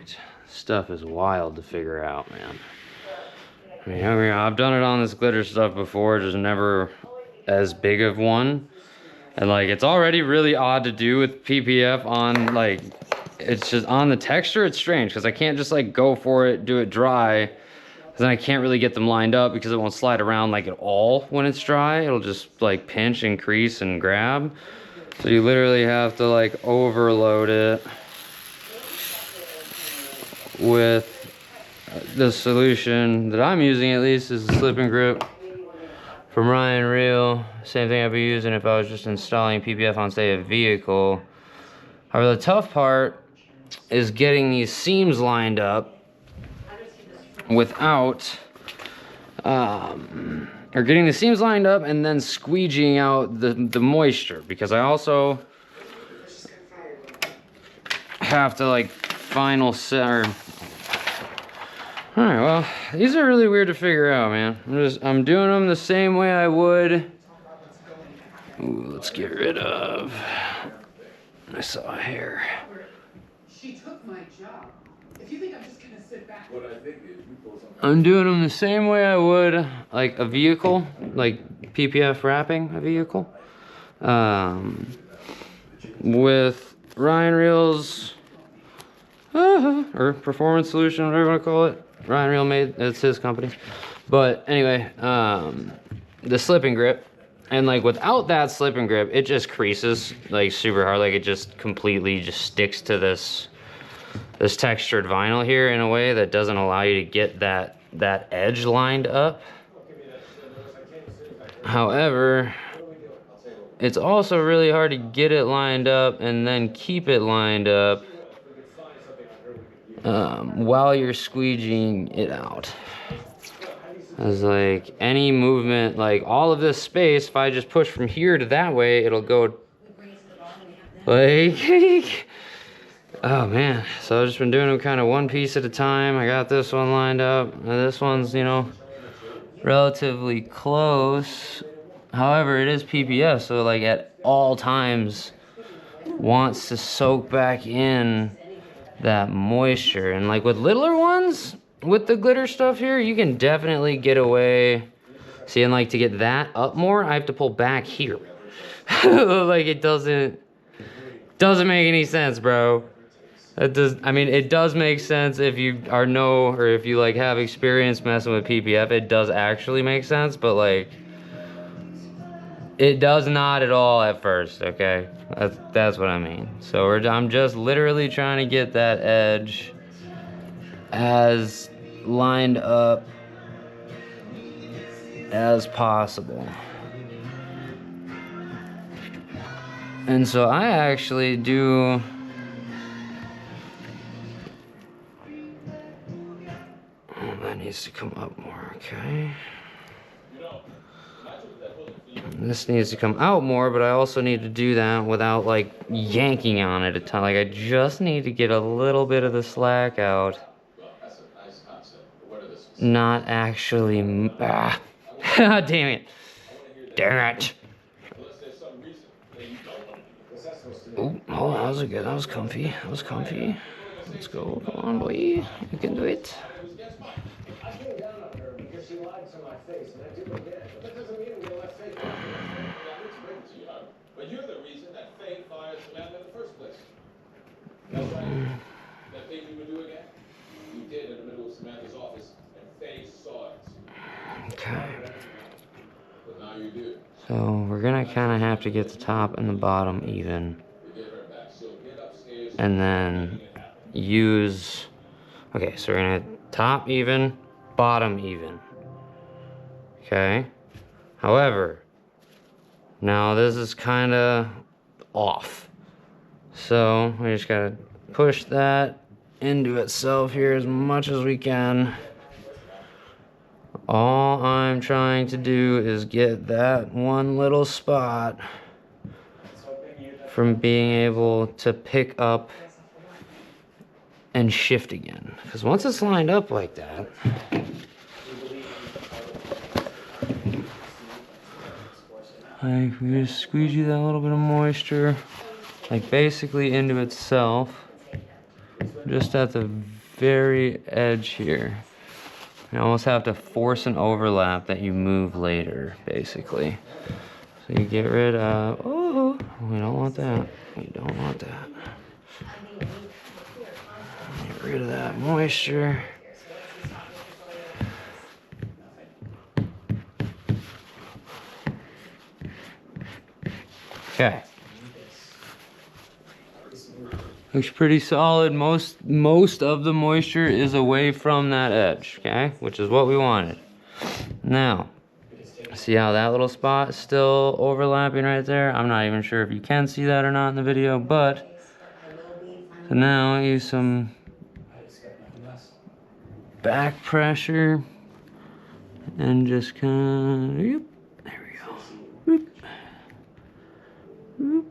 perfect. Stuff is wild to figure out, man. I mean, I've done it on this glitter stuff before, just never as big of one. And like, it's already really odd to do with PPF on like, it's just on the texture, it's strange because I can't just like go for it, do it dry. Cause then I can't really get them lined up because it won't slide around like at all when it's dry. It'll just like pinch and crease and grab. So you literally have to like overload it with the solution that I'm using, at least, is the slip and grip from Ryan Reel. Same thing I'd be using if I was just installing PPF on, say, a vehicle. However, the tough part is getting these seams lined up without, or getting the seams lined up and then squeegeeing out the moisture, because I also have to like final set. All right, well, these are really weird to figure out, man. I'm doing them the same way I would. Ooh, let's get rid of. I saw a hair. She took my job. If you think I'm just gonna sit back. What I think is I'm doing them the same way I would like a vehicle, like PPF wrapping a vehicle. With Ryan Reel's or Performance Solution, whatever you want to call it. Ryan Reel made, it's his company. But anyway, the slip and grip. And like without that slip and grip, it just creases like super hard. Like it just completely just sticks to this textured vinyl here in a way that doesn't allow you to get that edge lined up. However, it's also really hard to get it lined up and then keep it lined up while you're squeegeeing it out. As like any movement, like all of this space, if I just push from here to that way, it'll go like, oh man. So I've just been doing them kind of one piece at a time. I got this one lined up, and this one's, you know, relatively close. However, it is PPF, so like at all times wants to soak back in that moisture. And like with littler ones, with the glitter stuff here, you can definitely get away. See, and like to get that up more, I have to pull back here. Like it doesn't make any sense, bro. It does make sense if you or if you like have experience messing with PPF. It does actually make sense, but like it does not at all at first, okay? That's what I mean. So I'm just literally trying to get that edge as lined up as possible. And so I actually do that needs to come up more, okay? This needs to come out more, but I also need to do that without like yanking on it a ton. Like I just need to get a little bit of the slack out. Not actually, damn it. Damn it. Oh, that was good. That was comfy. That was comfy. Let's go. Come on, boy. You can do it. But you're the reason that Faye fired Samantha in the first place. That's right. That thing you would do again? You did in the middle of Samantha's office, and Faye saw it. Okay. But now you do. So we're gonna kind of have to get the top and the bottom even. And then use, okay, so we're gonna top even, bottom even. Okay. However, now this is kind of off. So we just gotta push that into itself here as much as we can. All I'm trying to do is get that one little spot from being able to pick up and shift again. Because once it's lined up like that, like we just squeegee that little bit of moisture, like basically into itself. just at the very edge here. You almost have to force an overlap that you move later, basically. So you get rid of, oh, we don't want that. We don't want that. Get rid of that moisture. Okay. Looks pretty solid. Most of the moisture is away from that edge, okay? Which is what we wanted. Now, see how that little spot is still overlapping right there? I'm not even sure if you can see that or not in the video, but so now use some back pressure and just kind of, there we go. Whoop. Whoop.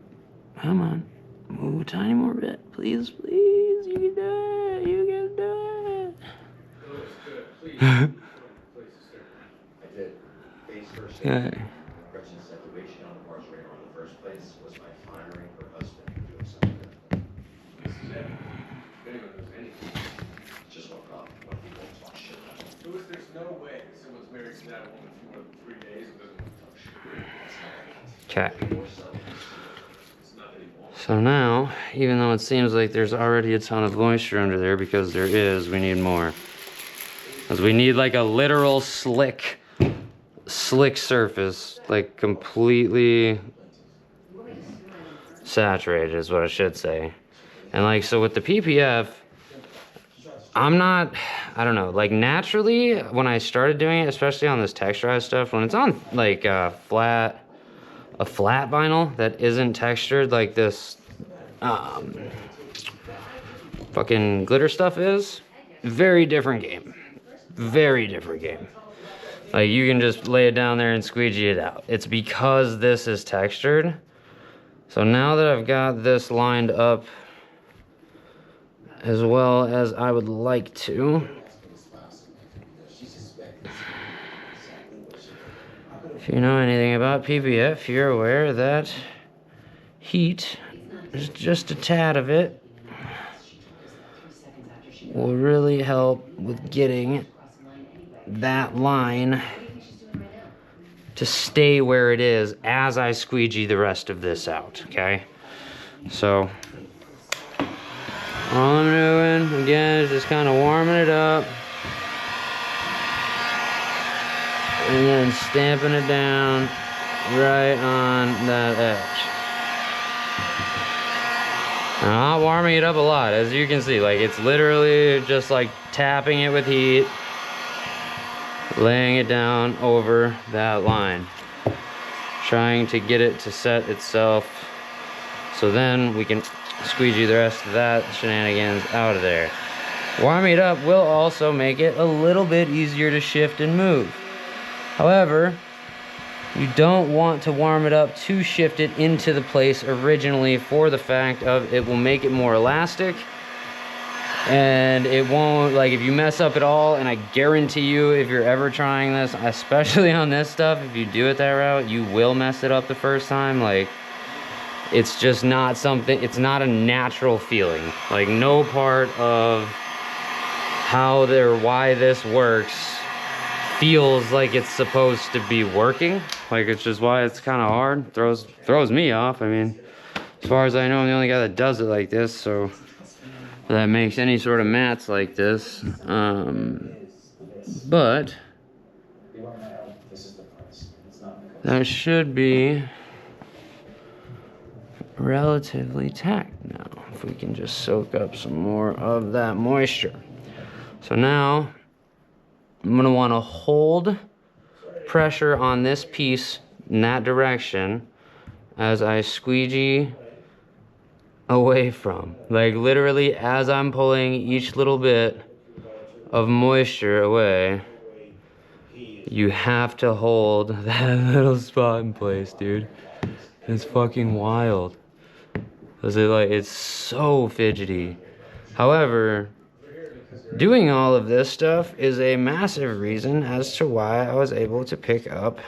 Come on. Move a tiny more bit. Please, please. You can do it. You can do it. Okay. There's no way someone's married to that woman for more than 3 days and doesn't want to touch her. Okay. So now, even though it seems like there's already a ton of moisture under there, because there is, we need more. Because we need like a literal slick surface, like completely saturated is what I should say. And like, so with the PPF, I don't know, like naturally when I started doing it, especially on this texturized stuff, when it's on like a flat vinyl that isn't textured like this fucking glitter stuff is, very different game. Very different game. Like you can just lay it down there and squeegee it out. It's because this is textured. So now that I've got this lined up as well as I would like to, if you know anything about PPF, you're aware that heat, just a tad of it, will really help with getting that line to stay where it is as I squeegee the rest of this out, okay? So, all I'm doing, again, is just kind of warming it up. And then stamping it down right on that edge. I'm not warming it up a lot, as you can see. Like, it's literally just like tapping it with heat, laying it down over that line, trying to get it to set itself so then we can squeegee the rest of that shenanigans out of there. Warming it up will also make it a little bit easier to shift and move. However, you don't want to warm it up to shift it into the place originally, for the fact of it will make it more elastic, and it won't, like, if you mess up at all, and I guarantee you if you're ever trying this, especially on this stuff, if you do it that route, you will mess it up the first time. Like, it's just not something, it's not a natural feeling. Like, no part of how or why this works feels like it's supposed to be working. Like, it's just why it's kind of hard. Throws me off. I mean, as far as I know, I'm the only guy that does it like this, so that makes any sort of mats like this. But that should be relatively tacked now, if we can just soak up some more of that moisture. So now I'm gonna want to hold pressure on this piece in that direction as I squeegee away from. Like, literally, as I'm pulling each little bit of moisture away, you have to hold that little spot in place, dude. It's fucking wild. Cause it's so fidgety. However, doing all of this stuff is a massive reason as to why I was able to pick up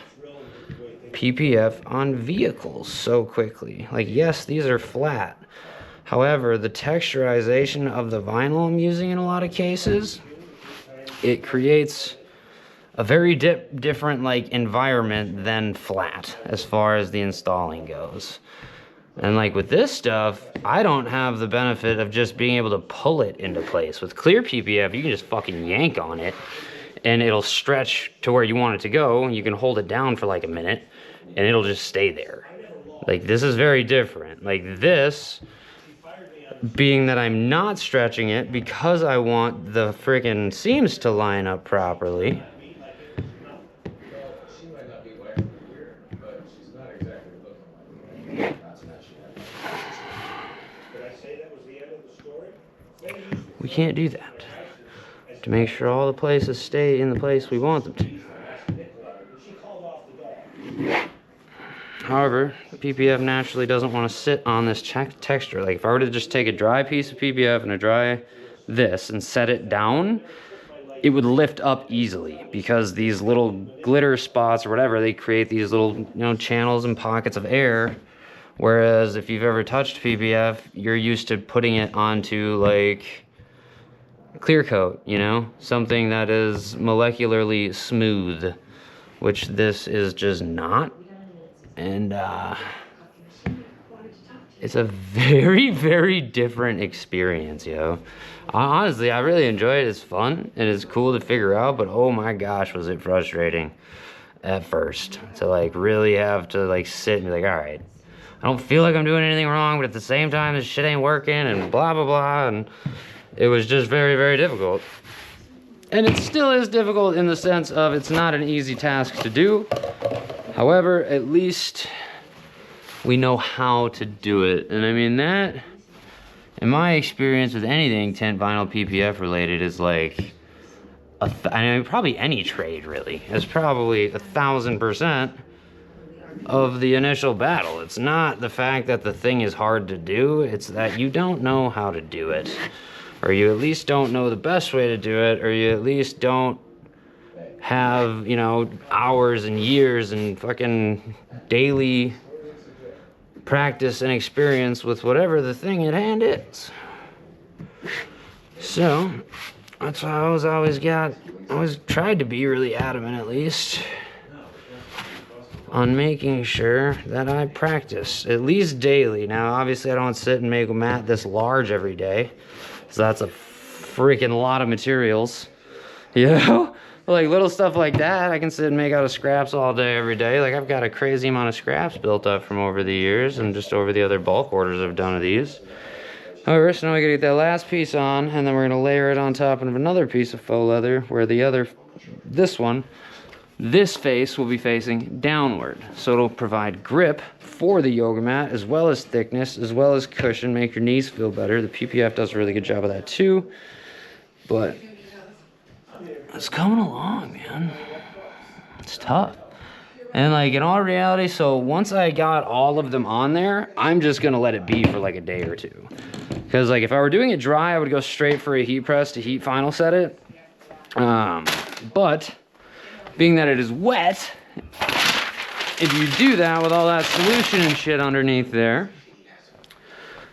PPF on vehicles so quickly. Like, yes, these are flat. However, the texturization of the vinyl I'm using in a lot of cases, it creates a very different like environment than flat as far as the installing goes. And like with this stuff, I don't have the benefit of just being able to pull it into place. With clear PPF, you can just fucking yank on it and it'll stretch to where you want it to go, and you can hold it down for like a minute and it'll just stay there. Like this is very different. Like this, being that I'm not stretching it because I want the freaking seams to line up properly. She might not be white from here, but she's not exactly looking like not to mention that. We can't do that. To make sure all the places stay in the place we want them to. However, PPF naturally doesn't want to sit on this texture. Like if I were to just take a dry piece of PPF and a dry this and set it down, it would lift up easily because these little glitter spots or whatever, they create these little, you know, channels and pockets of air. Whereas if you've ever touched PPF, you're used to putting it onto like clear coat, you know, something that is molecularly smooth, which this is just not. And it's a very, very different experience, yo. Honestly, I really enjoy it. It's fun and it's cool to figure out, but oh my gosh, was it frustrating at first to like really have to like sit and be like, all right, I don't feel like I'm doing anything wrong, but at the same time, this shit ain't working and blah, blah, blah. And it was just very, very difficult. And it still is difficult in the sense of it's not an easy task to do. However, at least we know how to do it. And I mean that, in my experience with anything tint vinyl PPF related, is like, I mean probably any trade really, is probably 1000% of the initial battle. It's not the fact that the thing is hard to do, it's that you don't know how to do it. Or you at least don't know the best way to do it, or you at least don't have, you know, hours and years and fucking daily practice and experience with whatever the thing at hand is. So, that's why I always tried to be really adamant at least on making sure that I practice at least daily. Now, obviously I don't sit and make a mat this large every day, so that's a freaking lot of materials, you know? Like little stuff like that, I can sit and make out of scraps all day, every day. Like I've got a crazy amount of scraps built up from over the years and just over the other bulk orders I've done of these. However, so now we gotta get that last piece on, and then we're gonna layer it on top of another piece of faux leather where this face will be facing downward. So it'll provide grip for the yoga mat, as well as thickness, as well as cushion, make your knees feel better. The PPF does a really good job of that too. But it's coming along, man. It's tough. And like in all reality, so once I got all of them on there, I'm just gonna let it be for like a day or two. Because like if I were doing it dry, I would go straight for a heat press to heat final set it. But being that it is wet, if you do that with all that solution and shit underneath there,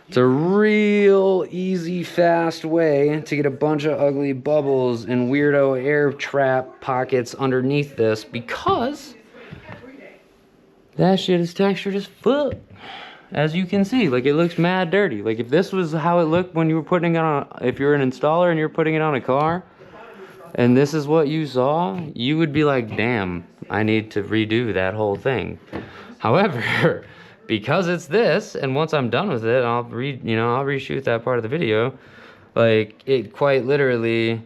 it's a real easy, fast way to get a bunch of ugly bubbles and weirdo air trap pockets underneath this, because that shit is textured as fuck. As you can see, like it looks mad dirty. Like if this was how it looked when you were putting it on, if you're an installer and you're putting it on a car, and this is what you saw, you would be like, damn, I need to redo that whole thing. However, because it's this, and once I'm done with it, I'll reshoot that part of the video. Like it quite literally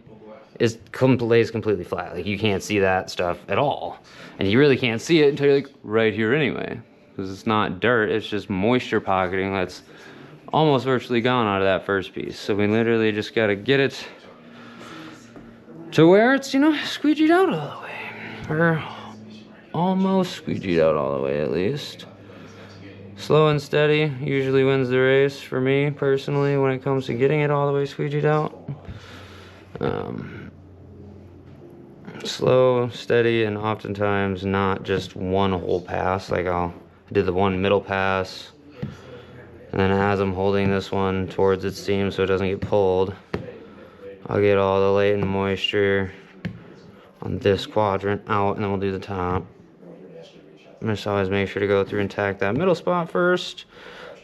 lays completely flat. Like you can't see that stuff at all, and you really can't see it until you're like right here anyway, because it's not dirt. It's just moisture pocketing that's almost virtually gone out of that first piece. So we literally just gotta get it to where it's, you know, squeegeed out all the way, or almost squeegeed out all the way at least. Slow and steady usually wins the race for me personally when it comes to getting it all the way squeegeed out. Slow, steady, and oftentimes not just one whole pass. Like I did the one middle pass, And then as I'm holding this one towards its seam so it doesn't get pulled, I'll get all the latent moisture on this quadrant out, and then we'll do the top. Just always make sure to go through and tack that middle spot first,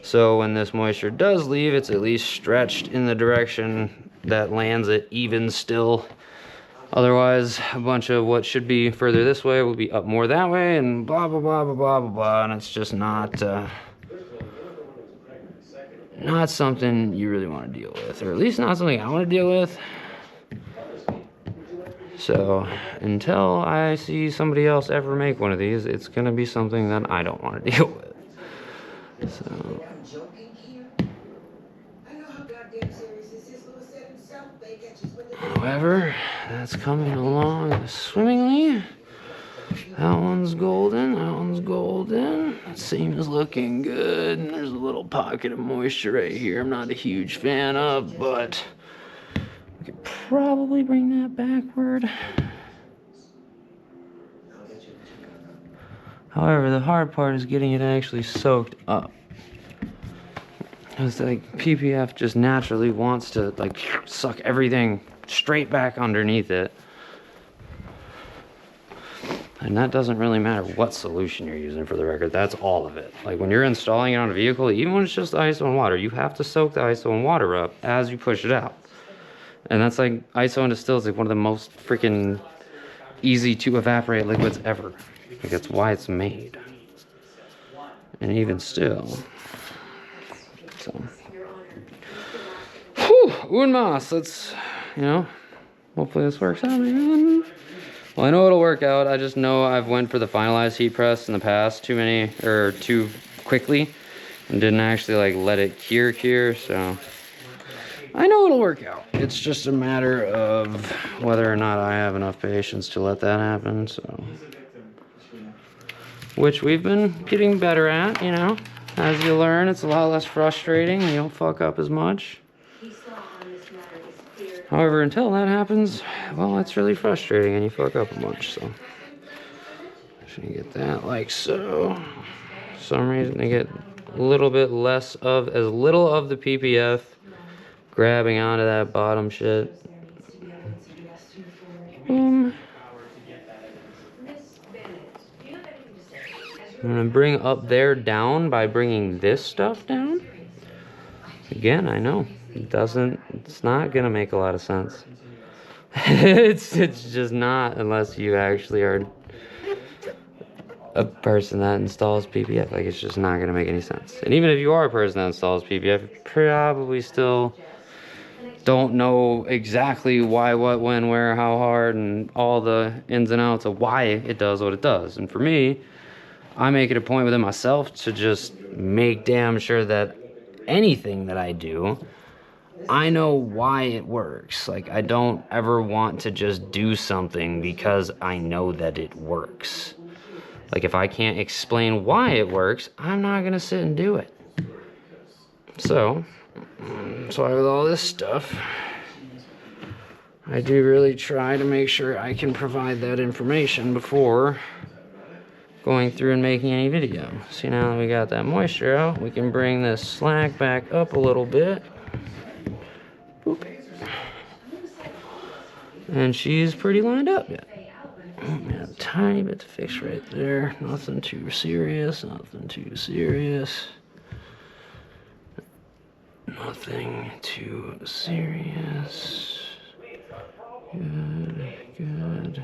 so when this moisture does leave, it's at least stretched in the direction that lands it even still. Otherwise, a bunch of what should be further this way will be up more that way, and blah blah blah blah blah blah blah, and it's just not something you really want to deal with, or at least not something I want to deal with. So until I see somebody else ever make one of these, it's gonna be something that I don't want to deal with. So. I'm joking here. I know how goddamn serious this is. Lewis said himself, they catch us when they However, that's coming along swimmingly. That one's golden, that one's golden. That seam is looking good, and there's a little pocket of moisture right here I'm not a huge fan of, but we could probably bring that backward. However, the hard part is getting it actually soaked up. Because like PPF just naturally wants to like suck everything straight back underneath it. And that doesn't really matter what solution you're using, for the record. That's all of it. Like when you're installing it on a vehicle, even when it's just ISO and water, you have to soak the ISO and water up as you push it out. And that's like ISO and distill is like one of the most freaking easy to evaporate liquids ever. Like that's why it's made. And even still. So. Whew, Unmaß. Let's, you know, hopefully this works out, man. Well, I know it'll work out. I just know I've went for the finalized heat press in the past too quickly, and didn't actually like let it cure, so I know it'll work out. It's just a matter of whether or not I have enough patience to let that happen, so. Which we've been getting better at, you know. As you learn, it's a lot less frustrating and you don't fuck up as much. However, until that happens, well, it's really frustrating and you fuck up a bunch, so. Just gonna get that like so. For some reason, they get a little bit less of, as little of the PPF grabbing onto that bottom shit. Boom. I'm gonna bring up there down by bringing this stuff down. Again, I know. It's not gonna make a lot of sense. it's just not, unless you actually are a person that installs PPF. Like, it's just not gonna make any sense. And even if you are a person that installs PPF, you probably still don't know exactly why, what, when, where, how hard, and all the ins and outs of why it does what it does. And for me, I make it a point within myself to just make damn sure that anything that I do, I know why it works. Like, I don't ever want to just do something because I know that it works. Like, if I can't explain why it works, I'm not gonna sit and do it. So, that's why with all this stuff, I do really try to make sure I can provide that information before going through and making any video. See, now that we got that moisture out, we can bring this slack back up a little bit. Boop. And she's pretty lined up yet. A tiny bit to fix right there. Nothing too serious, nothing too serious. Nothing too serious. Good, good.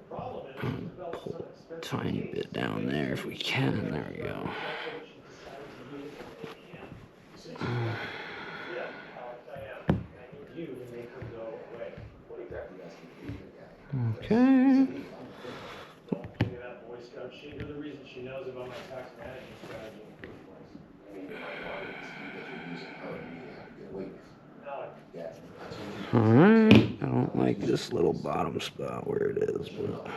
Pull a tiny bit down there if we can. There we go. Okay. Alright, I don't like this little bottom spot where it is, but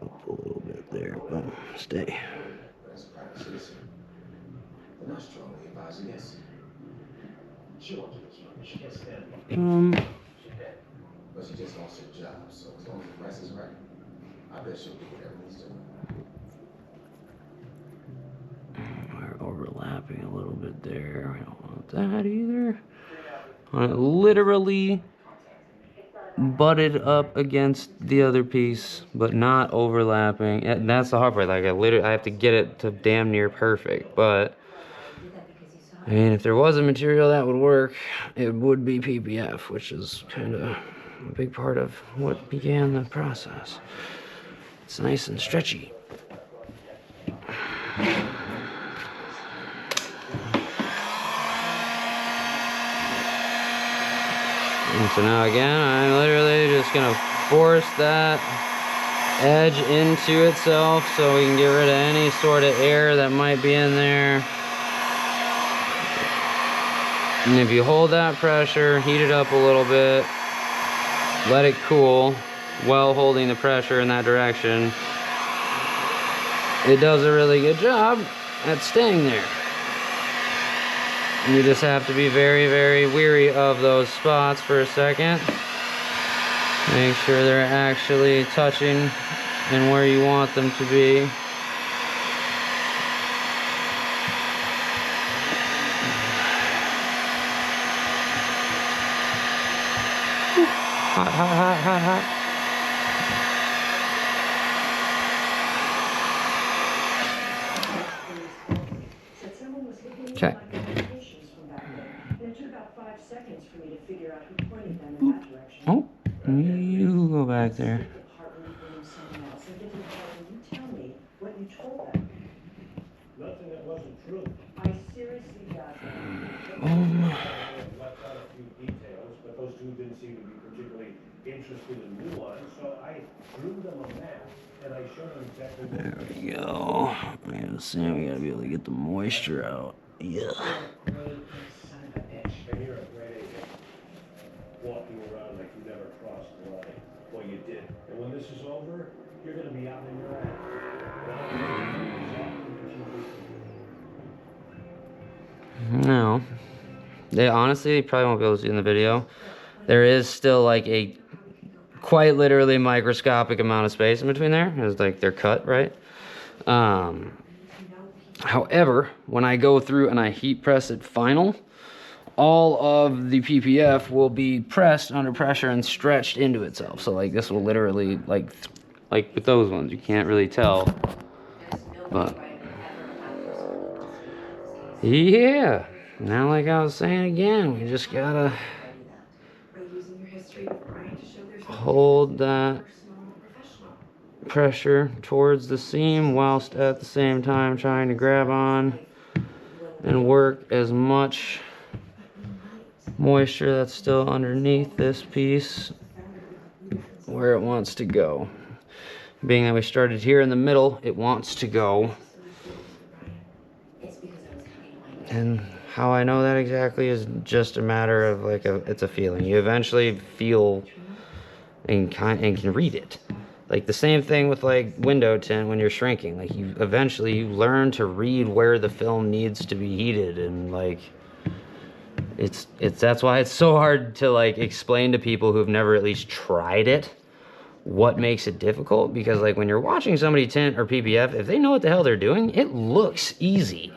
up a little bit there, but stay. But she just lost her job, so as long as the price is right, I bet she'll do whatever needs to. overlapping a little bit there. We don't want that either. Want it literally butted up against the other piece, but not overlapping. And that's the hard part. Like I have to get it to damn near perfect. But I mean, if there was a material that would work, it would be PPF, which is kind of a big part of what began the process. It's nice and stretchy. And so now again, I'm literally just gonna force that edge into itself so we can get rid of any sort of air that might be in there. And if you hold that pressure, heat it up a little bit, let it cool while holding the pressure in that direction, it does a really good job at staying there. You just have to be very, very weary of those spots for a second. Make sure they're actually touching and where you want them to be. Hot, hot, hot, hot, hot. Okay. Oh, you go back there. Nothing that wasn't true. I seriously doubt that. Left out a few details, but those two didn't seem to be particularly interested in new ones, so I drew them a map and I showed them exactly what. There we go. I gotta see, we gotta be able to get the moisture out. Yeah. And you're a great agent. Walking around like you never crossed the line. Well, you did. And when this is over, you're gonna be out in your ass. No. They honestly, you probably won't be able to see in the video. There is still like a quite literally microscopic amount of space in between there. It's like they're cut, right? However, when I go through and I heat press it final, all of the PPF will be pressed under pressure and stretched into itself. So like this will literally, like with those ones, you can't really tell. But yeah, now like I was saying again, we just gotta hold that pressure towards the seam whilst at the same time trying to grab on and work as much moisture that's still underneath this piece where it wants to go. Being that we started here in the middle, it wants to go. And how I know that exactly is just a matter of like it's a feeling. You eventually feel and can read it. Like the same thing with like window tint when you're shrinking. Like you learn to read where the film needs to be heated, and like that's why it's so hard to like explain to people who've never at least tried it what makes it difficult, because like when you're watching somebody tint or PPF, if they know what the hell they're doing, it looks easy.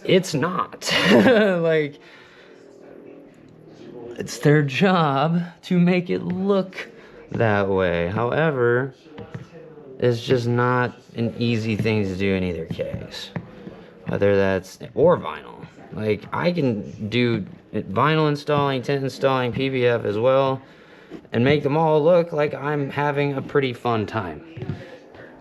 It's not. Like it's their job to make it look that way. However, it's just not an easy thing to do in either case, whether that's or vinyl. Like I can do vinyl installing, tint installing, PPF as well, and make them all look like I'm having a pretty fun time.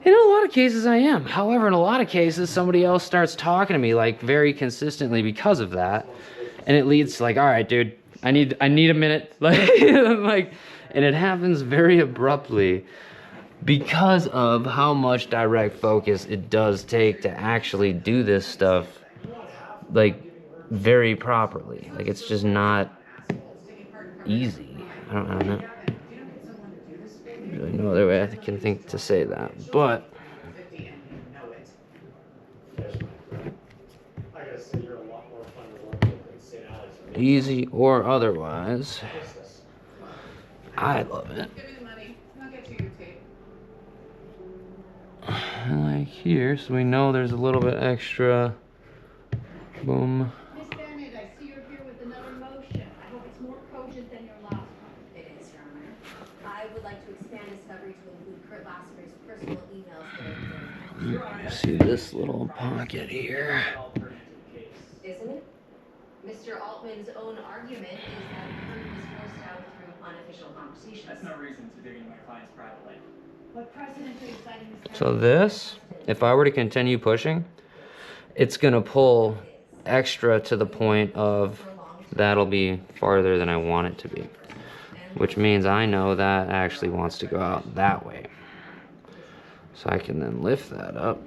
In a lot of cases I am. However, in a lot of cases somebody else starts talking to me like very consistently because of that, and it leads to like, all right dude, I need a minute. Like and it happens very abruptly because of how much direct focus it does take to actually do this stuff like very properly. Like it's just not easy. I don't know. There's really no other way I can think to say that. But easy or otherwise, I love it. Give me the money. I'll get you your tape. Like here, so we know there's a little bit extra Boom. Miss Bennett, I see you're here with another motion. I hope it's more cogent than your last one. It is, Your Honor. I would like to expand discovery to include Kurt Lasseter's personal emails that See this little pocket here. isn't it? Mr. Altman's own argument is that Kurt was forced out through unofficial conversations. That's no reason to dig into my client's private life. What precedent are you citing this? So this, if I were to continue pushing, it's gonna pull extra to the point of that'll be farther than I want it to be. Which means I know that actually wants to go out that way. So I can then lift that up,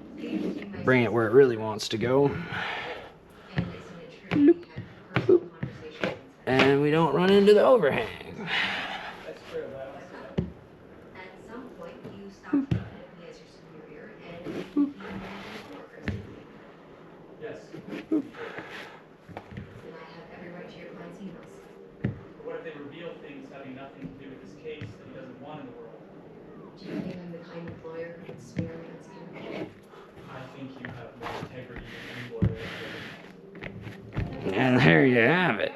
bring it where it really wants to go. And isn't it true we had personal conversations? And we don't run into the overhang. That's true, but I don't see that. At some point, you stopped looking at me as your superior and you became coworkers. Yes. And I have every right to your client's emails. But what if they reveal things having nothing to do with this case that he doesn't want in the world? Do you think I'm the kind of lawyer who would swear against him? I think you have more integrity than any lawyer. And there you have it.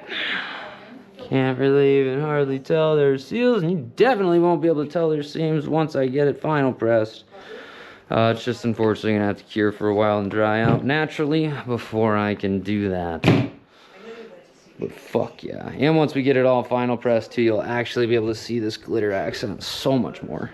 Can't really even hardly tell their seals, and you definitely won't be able to tell their seams once I get it final pressed. It's just unfortunately gonna have to cure for a while and dry out naturally before I can do that. But fuck yeah. And once we get it all final pressed too, you'll actually be able to see this glitter accent so much more.